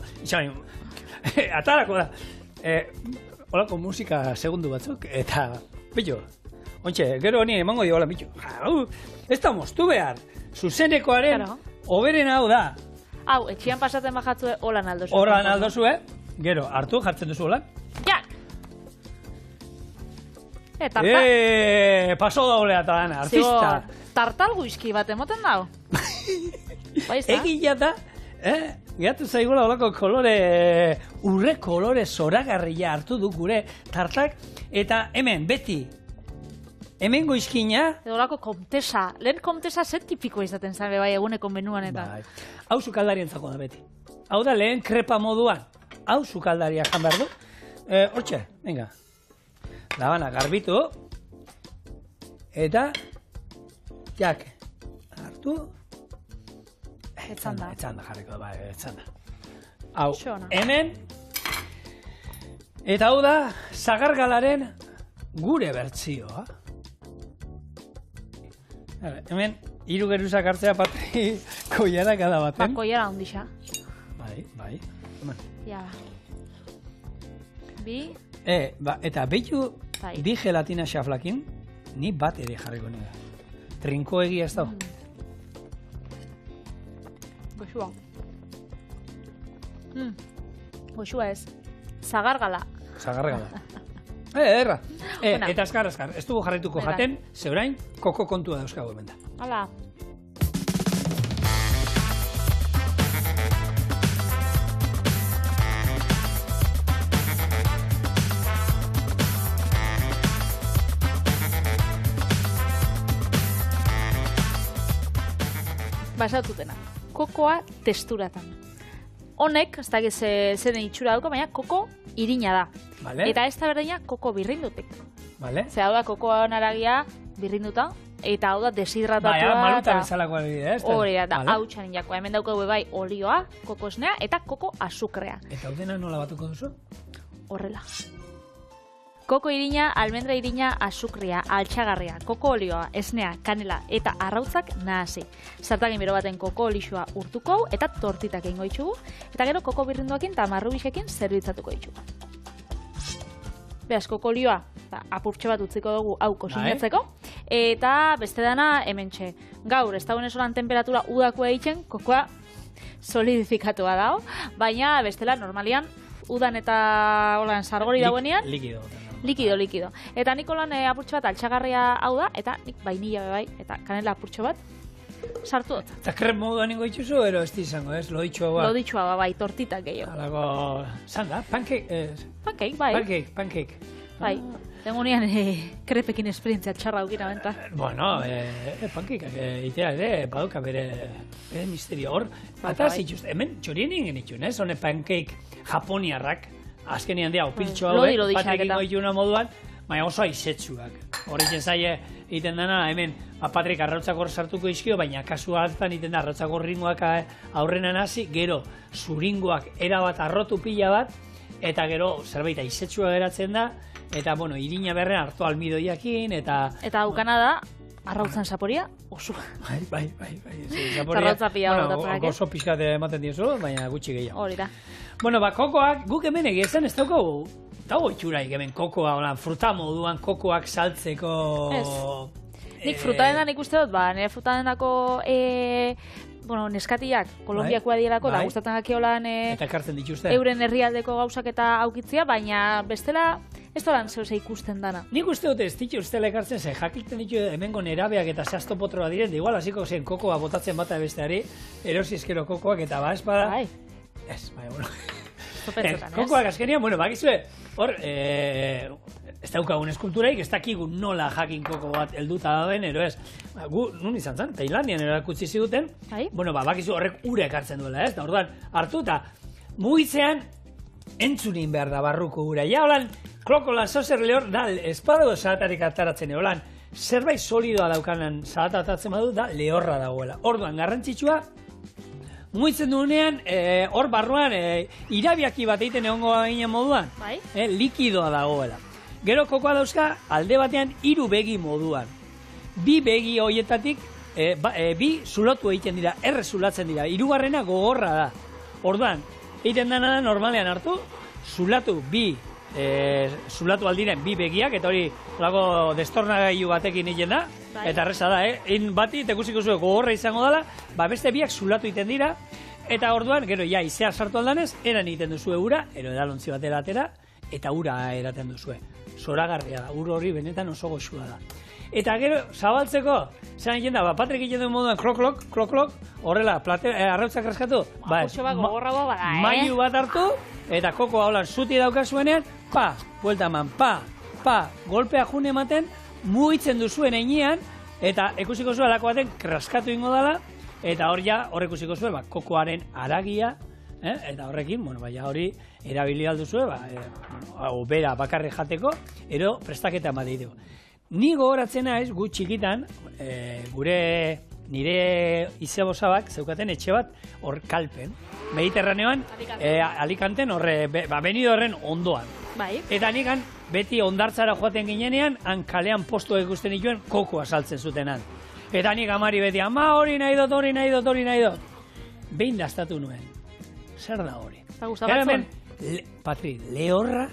[SPEAKER 1] Atarako da. Holako musika segundu batzuk, eta, bitu, ontxe, gero honi emango diola, bitu. Ez da moztu behar. Zuzenekoaren oberen hau da.
[SPEAKER 2] Hau, etxian pasatzen bajatzue, holan aldozue.
[SPEAKER 1] Holan aldozue, gero, hartu, jartzen duzu holan.
[SPEAKER 2] Jak!
[SPEAKER 1] Paso doblea eta dana, artista.
[SPEAKER 2] Tartal guizki bat emoten dau.
[SPEAKER 1] Egia da, gehatu zaigula olako kolore, urre kolore zoragarria hartu du gure tartak, eta hemen, beti, hemen goizkina.
[SPEAKER 2] Edo olako komtesa, lehen komtesa zer tipiko izaten zabe bai eguneko menuan eta.
[SPEAKER 1] Hau zukaldarien zako da beti. Hau da lehen krepa moduan, hau zukaldaria jan behar du. Hortxe, venga. Labana garbitu, eta, jak, hartu.
[SPEAKER 2] Etzanda
[SPEAKER 1] jarriko, etzanda. Hau, hemen, eta hau da, zagargalaren gure bertzioa. Hemen, 3 geruzak hartzea pati koiara kada baten.
[SPEAKER 2] Koiara ondisa.
[SPEAKER 1] Bai.
[SPEAKER 2] Ja. Bi.
[SPEAKER 1] Eta behitu, bi gelatina xaflakin, ni bat ere jarriko nire. Trinko egia ez dago.
[SPEAKER 2] Goxua. Goxua ez. Zagargala.
[SPEAKER 1] Erra. Eta azkar. Ez dugu jarrituko jaten, zeurain, koko kontua dauzkago hemen da.
[SPEAKER 2] Hala. Basatutena. Kokoa testuratan. Honek, ez da zen itxura dauko, baina koko irina da. Eta ez da berdina koko birrindutik. Zer hau da kokoa naragia birrinduta, eta hau da deshidratatua.
[SPEAKER 1] Maluta bezalakoa bide, ez?
[SPEAKER 2] Hori da, hau txanin jakoa. Hemen daukagu bai olioa, koko esnea, eta koko azukrea.
[SPEAKER 1] Eta hau dena nola batuko duzu?
[SPEAKER 2] Horrela. Koko irina, almendra irina, azukria, altxagarria, koko olioa, esnea, kanela eta arrautzak nahasi. Zartagin bero baten koko olixua urtuko eta tortitak egingo ditugu, eta gero koko birrinduakin eta marrubisekin zerbitzatuko ditugu. Beraz, koko olioa, apurtxo bat utziko dugu hau kosinatzeko, eta beste dana hementxe. Gaur, ez dagoen esolan temperatura udakoa egiten, kokoa solidifikatua dago, baina bestela normalian udan eta sargori dagoenean, Likido. Eta nik olan apurtxo bat altxagarria hau da, eta nik vainilla bai, eta kanela apurtxo bat sartu dut.
[SPEAKER 1] Eta krem moduan ingo itxuzu, ero ez izango, ez? Loditxua ba?
[SPEAKER 2] Loditxua ba, bai, tortitak gehiago.
[SPEAKER 1] Alago, zan da? Pancake?
[SPEAKER 2] Pancake, bai.
[SPEAKER 1] Pancake.
[SPEAKER 2] Bai, tengunean krepekin esperientzia txarra dukina benta.
[SPEAKER 1] Bueno, pancakeak itea ere, baduka bere misterio hor. Eta zituzte, hemen txorien ingen itxun, ez? Hone pancake japoniarrak. Azkenean dira, opiltxoa hauek, batek ingo ituna moduan, baina oso aizetsuak. Horretzen zaie egiten dena, hemen Patrik arrautzak hor sartuko izkio, baina kasu hartan egiten da arrautzak ringoak aurrenan hasi, gero zuringoak erabat arrotu pila bat, eta gero zerbait aizetsua geratzen da, eta, bueno, irina berren hartu almidoiakin, eta...
[SPEAKER 2] Eta haukana da, arrautzan saporia, oso.
[SPEAKER 1] Bai.
[SPEAKER 2] Arrautza pila botatzen.
[SPEAKER 1] Oso pixkat ematen diozu, baina gutxi gehiago.
[SPEAKER 2] Hori da.
[SPEAKER 1] Bueno, kokoak, guk hemen egizan ez daukagu, dago itxuraik hemen kokoa, fruta moduan kokoak saltzeko...
[SPEAKER 2] Ez. Nik frutadenan ikuste dut, nire frutadenako neskatiak, kolombiakoa dielako, da gustatzen jakiolan
[SPEAKER 1] eta ekartzen dituzte.
[SPEAKER 2] Euren herrialdeko gauzak eta aukitzia, baina bestela ez dolan zehose ikusten dana.
[SPEAKER 1] Nik uste dut ez dituztela ekartzen zen, jakikten ditu hemengo nerabeak eta zehaztopotroa diren, igual hasiko zen kokoa botatzen bata besteari, erosi eskero kokoak eta espada...
[SPEAKER 2] Bai.
[SPEAKER 1] Ez, bai, bueno.
[SPEAKER 2] Kokoak
[SPEAKER 1] azkenian, bueno, bakizue, hor, ez daukagun eskulturaik, ez dakigun nola jakin koko bat helduta dauden, ero ez. Gu, nun izan zen, Tailandian erakutsi ziduten, bueno, bakizu horrek ure ekartzen duela, ez? Da, orduan, hartu eta mugitzean entzunin behar da barruko ura. Ja, holan, klokola zozer lehor, da, espadago zahatarik ataratzen, holan, zerbait solidoa daukanan zahatatzen badu, da, lehorra dagoela. Orduan, garrantzitsua, mugitzen duenean, hor barruan, irabiaki bat egiten egongo ginen moduan, likidoa dagoela. Gero kokoa dauzka, alde batean, 3 begi moduan. 2 begi horietatik, bi zulatu egiten dira, zulatzen dira. 3. gogorra da. Orduan, egiten dena da normalean hartu, zulatu aldiren 2 begiak, eta hori lago destornagailu batekin egiten da, eta erreza da, bati, tekusiko zuen gogorra izango dela, beste biak zulatu egiten dira, eta orduan, gero, izea sartu aldanez, eran egiten duzue ura, ero edalontzi batera atera, eta ura eraten duzue. Zoragarria da, ur hori benetan oso goxua da. Eta gero, zabaltzeko, zer egiten da, Patrik egiten duen moduan klok, horrela, arrautzak raskatu, mailu bat hartu, eta kokoa holan zuti daukazuenean, buelta eman, golpea june ematen, mugitzen duzuen einean, eta ikusiko zuen alako baten kraskatu ingo dela, eta hor ikusiko zuen, kokoaren haragia, eta horrekin, hori erabili alduzue, bera bakarrik jateko, ero prestaketa bat ditu. Ni gogoratzen naiz, gu txikitan, nire izebosabak zeukaten etxe bat hor Kalpen, Mediterraneoan, Alicanten, benido horren ondoan. Eta nikan beti ondartzara joaten ginenean, han kalean postu ikusten dituen kokoa saltzen zutenan. Eta nik amari beti, ama hori nahi dut. Behin dastatu nuen. Zer da hori? Hemen, Patri, lehorra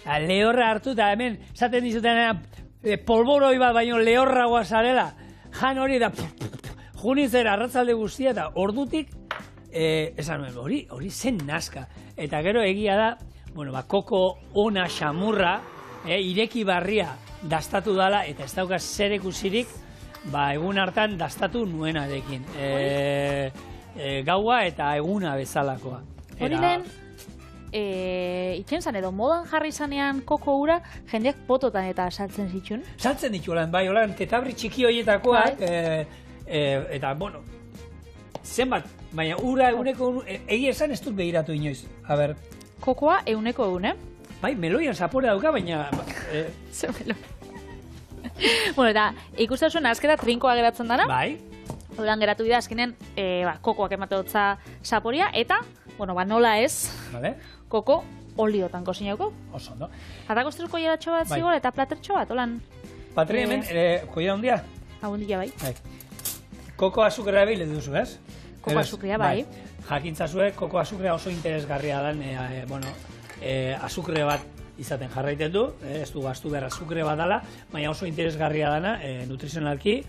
[SPEAKER 1] hartu eta hemen, esaten dizuten polboroi bat baino lehorra guazarela, jan hori da, junitzera arratzalde guztia eta ordutik, esan nuen, hori zen nazka. Eta gero egia da, koko ona xamurra, ireki barria dastatu dala, eta ez daukaz zer ikusirik, egun hartan dastatu nuenarekin. Gaua eta eguna bezalakoa.
[SPEAKER 2] Hori lehen, itxen zan edo, modan jarri zanean koko ura, jendeak pototan eta saltzen zituen?
[SPEAKER 1] Saltzen ditu, holan, tetabri txiki horietakoak, eta, zenbat, baina ura eguneko, egia esan ez dut begiratu inoiz.
[SPEAKER 2] Kokoa eguneko egun,
[SPEAKER 1] Bai, meloian zapore dauka, baina...
[SPEAKER 2] Zer meloi. Eta ikusten zuen, azkera trinkoa geratzen dana?
[SPEAKER 1] Bai.
[SPEAKER 2] Horan geratu dira, azkenean, kokoak emate dutza saporia, eta, nola ez, koko oliotan kozinauko.
[SPEAKER 1] Oso, no?
[SPEAKER 2] Eta kostuz koieratxo bat zigor, eta platertxo bat, holan...
[SPEAKER 1] Patri, hemen, koiera hundia?
[SPEAKER 2] Hundia, bai.
[SPEAKER 1] Koko azukrea bile duzu, ez?
[SPEAKER 2] Koko azukrea, bai.
[SPEAKER 1] Jakintzazue, koko azukrea oso interesgarria dan, azukre bat izaten jarraiten du, ez du gaztu behar azukre bat dala, baina oso interesgarria dana, nutrizionalki,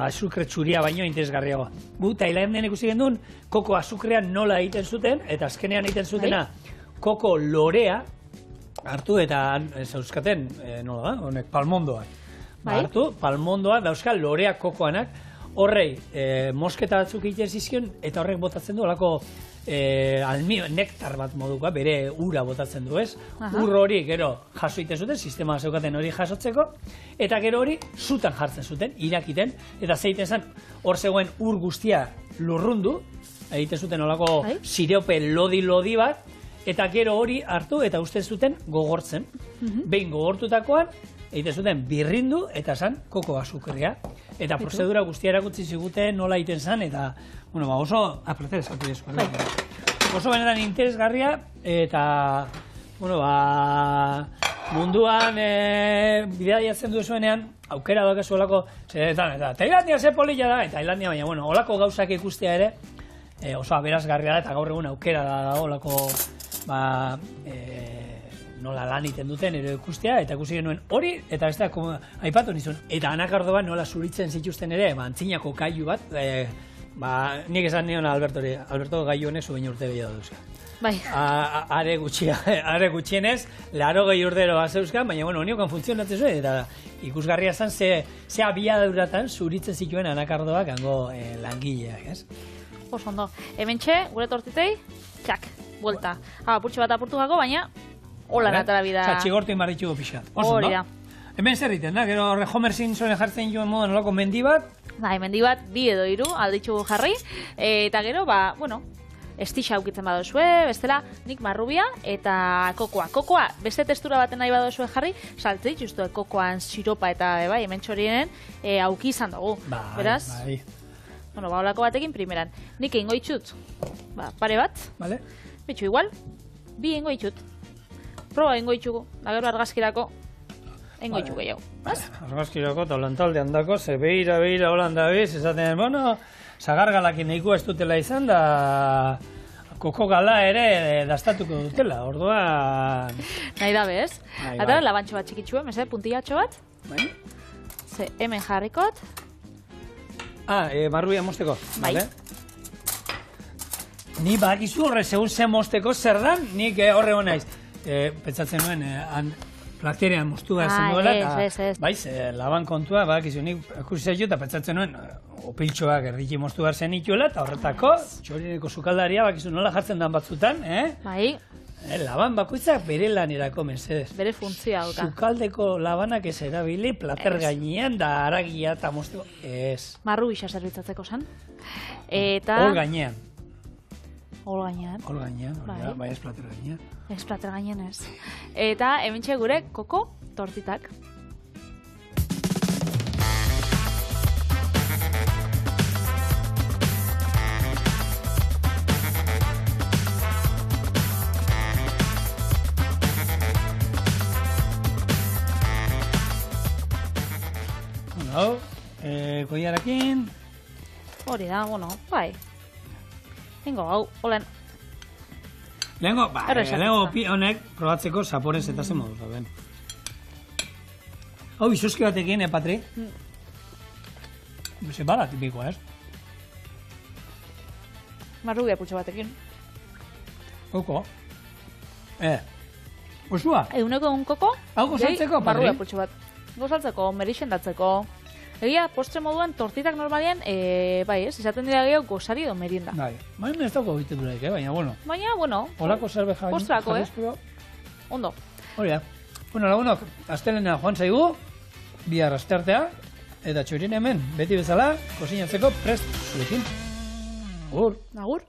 [SPEAKER 1] azukre txuria baino interesgarriagoa. Gu Tailandian ikusi gendun, koko azukrea nola egiten zuten, eta azkenean egiten zutena, koko lorea, hartu eta zauzkaten, nola da, honek, palmondoa. Hartu, palmondoa, dauzka lorea kokoanak, horrei, mosketa batzuk egiten zizkion, eta horrek botatzen du, olako nektar bat modukoa, bere ura botatzen du, ez? Ur hori, gero, jaso egiten zuten, sistema zeukaten hori jasotzeko, eta gero hori, zutan jartzen zuten, irakiten, eta zeiten zen, hor zegoen ur guztia lurrundu, egiten zuten olako sirope lodi bat, eta gero hori hartu eta uste zuten gogortzen. Behin gogortutakoan, egiten zuten birrindu eta zan koko azukrea. Eta prozedura guztia erakutsi ziguten nola egiten zan, eta oso oso benetan interesgarria, eta munduan bidaiatzen duzuenean, aukera daukazuelako, eta Tailandia ze polilla da, eta Tailandia, baina, olako gauzak ikustea ere, oso aberazgarria da, eta gaur egun aukera da olako, nola lan iten duten ere ikustea, eta ikusi genuen hori, eta ez da, aipatu nizun, eta anakardoa nola zuritzen zituzten ere, antzinako gailu bat, nik esan nion Alberto gailu honek zu baina urte gehiago duzka.
[SPEAKER 2] Bai.
[SPEAKER 1] Are gutxienez, 80 urtero bazeuzkan, baina honiokan funtzionatzen zuen, eta ikusgarria zen ze abiaduratan zuritzen zituen anakardoak hango langileak, ez?
[SPEAKER 2] Oso ondo. Hementxe, gure tortitei, txak, buelta. Apurtxo bat apurtu gago, baina hola natara bida.
[SPEAKER 1] Txigortu inbarritxuko pixat. Oso ondo. Hemen zer egiten da, gero Homersin zuen jartzen joan moduan olako mendi bat.
[SPEAKER 2] Bai, mendi bat, 2 edo 3 alditxu jarri, eta gero, estixa aukitzen badozue, bestela nik marrubia eta kokoa. Kokoa, beste testura baten nahi badozue jarri, saltzeik justu kokoan siropa eta hemen txorienen auki izan dugu. Beraz, olako batekin primeran. Nik ingo itxut, pare bat, bitxu igual, 2 ingo itxut. Proba ingo itxugu, da gero argazkirako ingo itxu gehiago.
[SPEAKER 1] Argazkirako eta holantalde handako, ze beira holanda biz, esaten, zagargalakin nahikoa ez dutela izan, da koko gala ere dastatuko dutela, orduan...
[SPEAKER 2] Nahi da bez. Eta labantxo bat txikitxuen, puntillatxo bat. Ze hemen jarrikot.
[SPEAKER 1] Marrubia mosteko.
[SPEAKER 2] Bai.
[SPEAKER 1] Ni bakizu horre, segun ze mosteko zer dan, nik horre honaiz. Pentsatzen nuen, bakterian moztu behar zen duela, eta baiz, laban kontua, bakizu nik akusi zaitu, eta pentsatzen nuen, opiltxoak erdiki moztu behar zen ituela, eta horretako, txorineko sukaldaria, bakizu nola jartzen dan batzutan,
[SPEAKER 2] Bai.
[SPEAKER 1] Laban bakoitzak bere lanerako, mesedez.
[SPEAKER 2] Bere funtzioa dauka.
[SPEAKER 1] Sukaldeko labanak ez erabili, plater gainean, da haragia eta moztu, ez.
[SPEAKER 2] Marru bisa zerbitzatzeko zan.
[SPEAKER 1] Hor gainean.
[SPEAKER 2] Hor gainean.
[SPEAKER 1] Bai, ez plater gainean.
[SPEAKER 2] Ez plater gainean ez. Eta hementxe gure koko tortitak.
[SPEAKER 1] Koiarakin.
[SPEAKER 2] Hori da, bai. Lengo, hau, olen.
[SPEAKER 1] Lengo honek probatzeko zaporez eta zen moduz, ben. Hau, izoski batekin, Patri? Ze bala tipikoa, ez?
[SPEAKER 2] Marrubia putxo batekin.
[SPEAKER 1] Koko. Osua?
[SPEAKER 2] Eguneko egun koko.
[SPEAKER 1] Hau gozaltzeko, Patri?
[SPEAKER 2] Marrubia putxo bat. Gozaltzeko, merixendatzeko. Egia, postre moduan, tortitak normalian, bai ez, izaten dira gehiago gozari edo merienda.
[SPEAKER 1] Bai, baina ez dago egiten duraik, baina,
[SPEAKER 2] Baina,
[SPEAKER 1] Olako zerbe jarri.
[SPEAKER 2] Postrako, Ondo.
[SPEAKER 1] Hori da. Lagunok, astelena joan zaigu, bihar asteartea, eta txorin hemen, beti bezala, kozinatzeko prest zuekin. Agur.